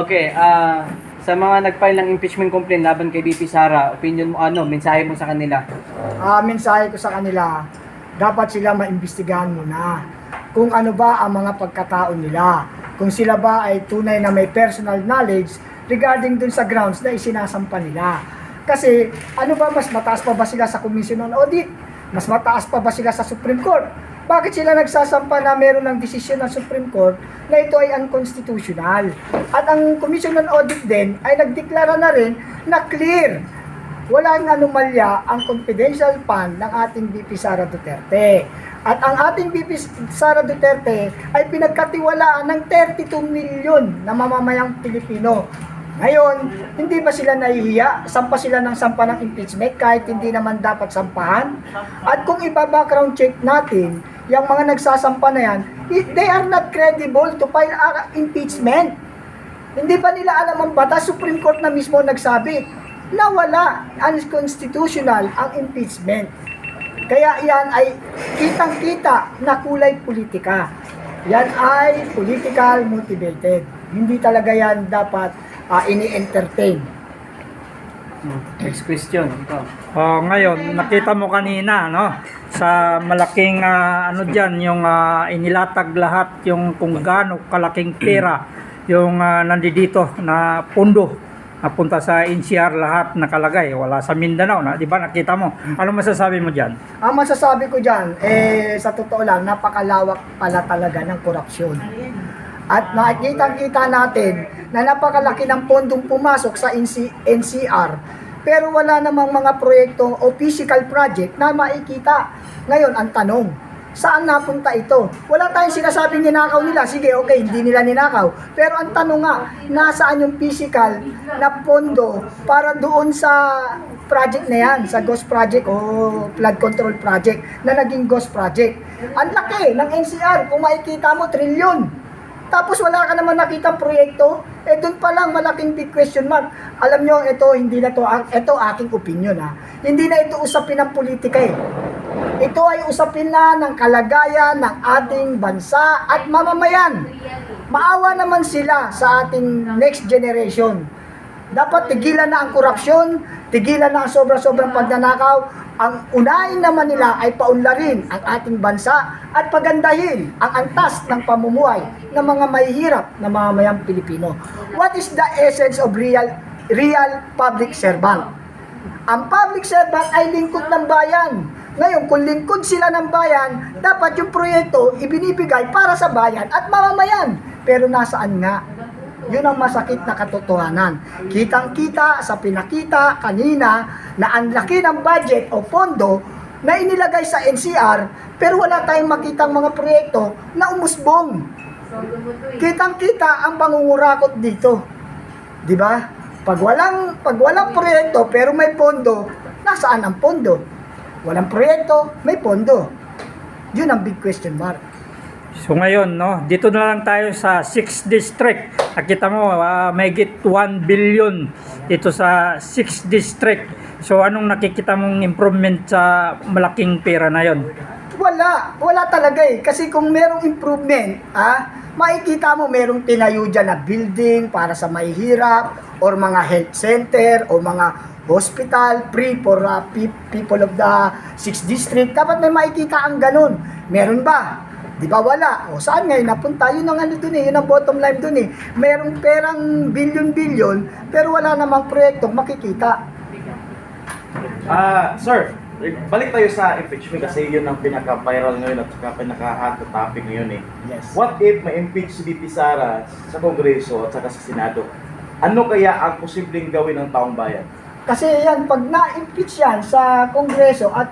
Okay, sa mga nag-file ng impeachment complaint laban kay BP Sara, opinion mo mensahe mo sa kanila? Mensahe ko sa kanila, dapat sila maimbestigahan muna kung ano ba ang mga pagkatao nila. Kung sila ba ay tunay na may personal knowledge regarding dun sa grounds na isinasampa nila. Kasi ano ba, mas mataas pa ba sila sa Commission on Audit? Mas mataas pa ba sila sa Supreme Court? Bakit sila nagsasampa na meron ng desisyon ng Supreme Court na ito ay unconstitutional? At ang Commission on Audit din ay nagdeklara na rin na clear, walang anomalya ang confidential fund ng ating VP Sara Duterte. At ang ating VP Sara Duterte ay pinagkatiwalaan ng 32 milyon na mamamayang Pilipino. Ngayon, hindi ba sila nahihiya? Sampa sila ng sampa ng impeachment kahit hindi naman dapat sampahan? At kung iba-background check natin, yung mga nagsasampa na yan, they are not credible to file impeachment. Hindi ba nila alam ang batas? Supreme Court na mismo nagsabi na wala, unconstitutional ang impeachment. Kaya yan ay kitang-kita na kulay politika. Yan ay political motivated. Hindi talaga yan dapat ini-entertain. Next question, ito. Ngayon, nakita mo kanina, no? Sa malaking diyan, yung inilatag lahat yung kung gaano kalaking pera yung nandito na pundo napunta sa NCR, lahat nakalagay, wala sa Mindanao na, 'di ba? Nakita mo. Ano masasabi mo diyan? Ang masasabi ko diyan sa totoo lang, napakalawak pala talaga ng korupsyon. At nakikita natin na napakalaki ng pondong pumasok sa NCR, pero wala namang mga proyekto o physical project na makikita. Ngayon, ang tanong, saan napunta ito? Wala tayong sinasabing ninakaw nila. Sige, okay, hindi nila ninakaw. Pero ang tanong nga, nasaan yung physical na pondo para doon sa project na yan, sa ghost project o flood control project na naging ghost project. Ang laki ng NCR, kung makikita mo, trilyon. Tapos wala ka naman nakitang proyekto, doon pa lang malaking big question mark. Alam nyo, ito aking opinion ha. Hindi na ito usapin ng politika eh. Ito ay usapin na ng kalagayan ng ating bansa at mamamayan. Maawa naman sila sa ating next generation. Dapat tigilan na ang korupsyon, tigilan na ang sobra-sobrang pagnanakaw. Ang unahin naman nila ay paunlarin ang ating bansa at pagandahin ang antas ng pamumuhay ng mga mahihirap na mamamayang Pilipino. What is the essence of real public servant? Ang public servant ay lingkod ng bayan. Ngayon, kung lingkod sila ng bayan, dapat yung proyekto ibinibigay para sa bayan at mamamayan. Pero nasaan nga? Yun ang masakit na katotohanan. Kitang-kita sa pinakita kanina na ang laki ng budget o pondo na inilagay sa NCR, pero wala tayong makitang mga proyekto na umusbong. Kitang-kita ang pangungurakot dito. 'Di ba? Pag walang proyekto pero may pondo, nasaan ang pondo? Walang proyekto, may pondo. Yun ang big question mark. So ngayon, no, dito na lang tayo sa 6th district. Nakita mo, may git 1 billion ito sa 6th district. So anong nakikita mong improvement sa malaking pera na yon? Wala talaga eh. Kasi kung merong improvement, makikita mo merong tinayo dyan na building para sa mahihirap, or mga health center, o mga hospital, free for people of the 6th district. Dapat may makikita ang ganun. Meron ba? Di ba wala? O saan ngayon napunta? Yun ang dun eh, yun ang bottom line dun eh. Merong perang bilyon-bilyon, pero wala namang proyektong makikita. Sir, balik tayo sa impeachment kasi yun ang pinaka-viral ngayon at pinaka-hot topic ngayon eh. Yes. What if ma-impeach si BP Sara sa Kongreso at saka sa Senado? Ano kaya ang posibleng gawin ng taong bayan? Kasi yan, pag na-impeach yan sa Kongreso at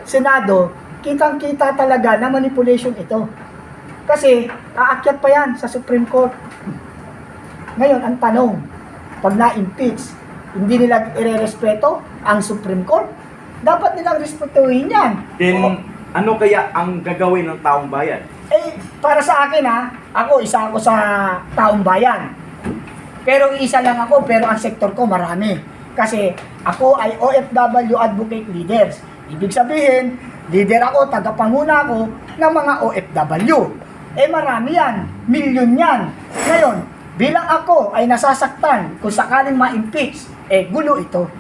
Senado, kitang-kita talaga na manipulation ito. Kasi aakyat pa yan sa Supreme Court. Ngayon, ang tanong, pag na-impeach, hindi nila irerespeto ang Supreme Court? Dapat nilang respetuhin yan. Then, ano kaya ang gagawin ng taong bayan? Para sa akin isa ako sa taong bayan. Pero isa lang ako, pero ang sektor ko marami. Kasi ako ay OFW Advocate Leaders. Ibig sabihin, leader ako, tagapanguna ako ng mga OFW. Marami yan, milyon yan. Ngayon, Bilang ako ay nasasaktan kung sakaling ma-impeach, gulo ito.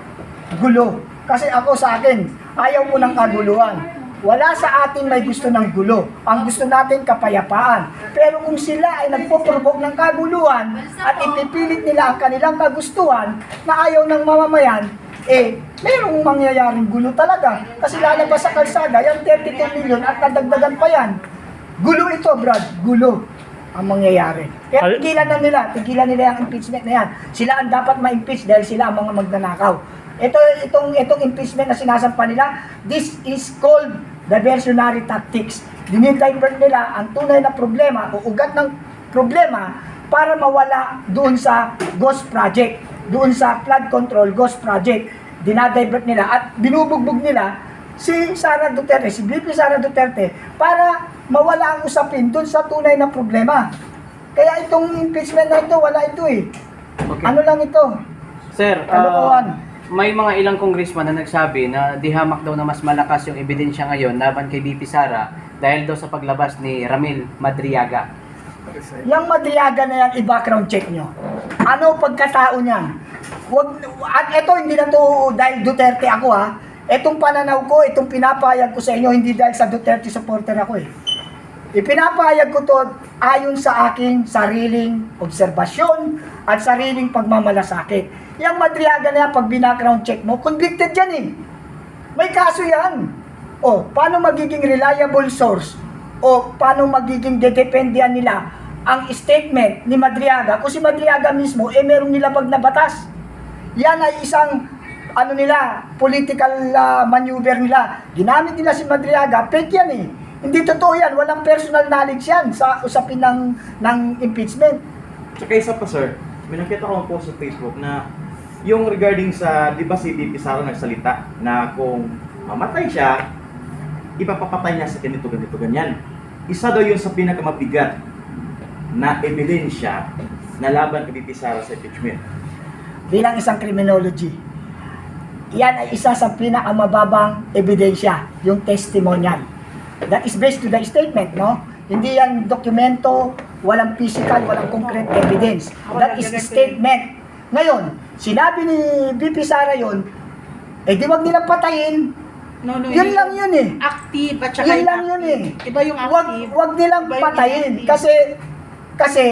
Gulo. Kasi ako sa akin, ayaw ko ng kaguluhan. Wala sa atin may gusto ng gulo. Ang gusto natin kapayapaan. Pero kung sila ay nagpo-provoke ng kaguluhan at ipipilit nila ang kanilang kagustuhan na ayaw ng mamamayan, mayroong mangyayaring gulo talaga. Kasi lalabas sa kalsada, yung 32 million at nadagdagan pa yan. Gulo ito, Brad. Gulo ang mangyayari. Kaya tigilan nila yung impeachment na yan. Sila ang dapat ma-impeach dahil sila ang mga magnanakaw. Itong impeachment na sinasampa nila, this is called diversionary tactics. Dinidivert nila ang tunay na problema o ugat ng problema para mawala doon sa ghost project, doon sa flood control ghost project. Dinadivert nila at binubugbog nila si Sara Duterte, si VP Sara Duterte para mawala ang usapin doon sa tunay na problema. Kaya itong impeachment na ito, wala ito eh. Okay. Ano lang ito? Sir, Kalokohan. may mga ilang congressman na nagsabi na dihamak daw na mas malakas yung ebidensya ngayon laban kay VP Sara dahil daw sa paglabas ni Ramil Madriaga. Yung Madriaga na yan, i-background check nyo. Ano pagkatao niyan? At ito, hindi na to dahil Duterte ako ha. Itong pananaw ko, itong pinapayag ko sa inyo, hindi dahil sa Duterte supporter ako eh. Ipinapayag ko to ayon sa aking sariling obserbasyon at sariling pagmamalasakit. Yung Madriaga na yan, pag binackground check mo, convicted yan eh. May kaso yan. O, paano magiging reliable source? O, paano magiging dedependihan nila ang statement ni Madriaga kung si Madriaga mismo, merong nilabag na batas. Yan ay isang, political maneuver nila. Ginamit nila si Madriaga, fake yan eh. Hindi totoo yan, walang personal knowledge yan sa usapin ng impeachment. Tsaka isa pa sir, may nakita ko po sa Facebook na yung regarding sa, di ba si VP Sara nagsalita na kung mamatay siya, ipapapatay niya sa ganito, ganyan. Isa daw yun sa pinakamabigat na ebidensya na laban kay VP Sara sa impeachment. Bilang isang criminology, yan ay isa sa pinakamababang ebidensya, yung testimonial. That is based to the statement, no? Hindi yan dokumento, walang physical, walang concrete evidence. That is statement. Ngayon, sinabi ni VP Sara yun, di wag nilang patayin. No, Yun lang yun eh. Active at saka Yun lang yun eh. Iba yung active. Wag nilang Iba yung patayin. inactive. Kasi,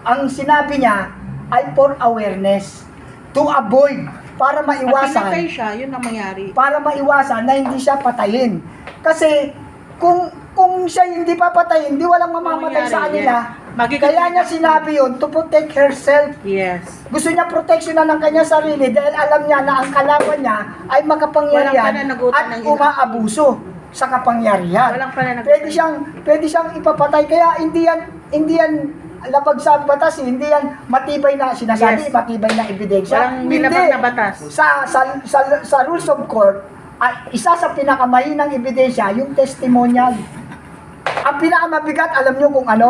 ang sinabi niya ay for awareness. To avoid. Para Pag pinatay maiwasan. siya, yun ang mangyari. Para maiwasan na hindi siya patayin. Kasi, kung siya hindi papatayin, hindi walang mamamatay sa kanila. Magiging- Kaya niya sinabi yun to protect herself. Yes. Gusto niya proteksyonan ng kanya sarili dahil alam niya na ang kalaban niya ay makapangyarihan Walang pananagutan at ng ina. umaabuso sa kapangyarihan. Walang pananagutan. Pwede siyang ipapatay kaya hindi yan labag sa batas, hindi yan matibay na sinasabi, Yes. matibay na ebidensya. Walang Hindi. nilabag na batas. Sa rules of court, isa sa pinakamahinang ebidensya yung testimonial. Ang pinakamabigat, alam nyo kung ano?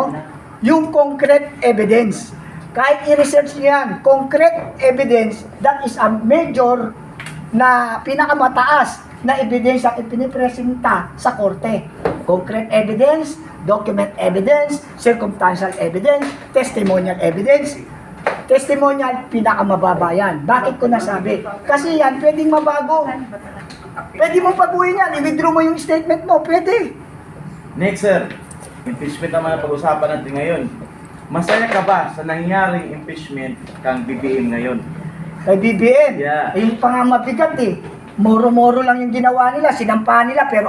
Yung concrete evidence. Kahit i-research nyo yan, concrete evidence, that is a major na pinakamataas na ebidensya ipinipresenta sa korte. Concrete evidence, document evidence, circumstantial evidence, testimonial evidence. Testimonial, pinakamababa yan. Bakit ko nasabi? Kasi yan, pwedeng mabago. Pwede mong baguhin yan, i-withdraw mo yung statement mo, pwede. Next sir, impeachment naman ang pag-usapan natin ngayon. Masaya ka ba sa nangyaring impeachment kang BBM ngayon? Kay BBM, Yeah. yung pa nga mabigat eh. Moro-moro lang yung ginawa nila, sinampahan nila, pero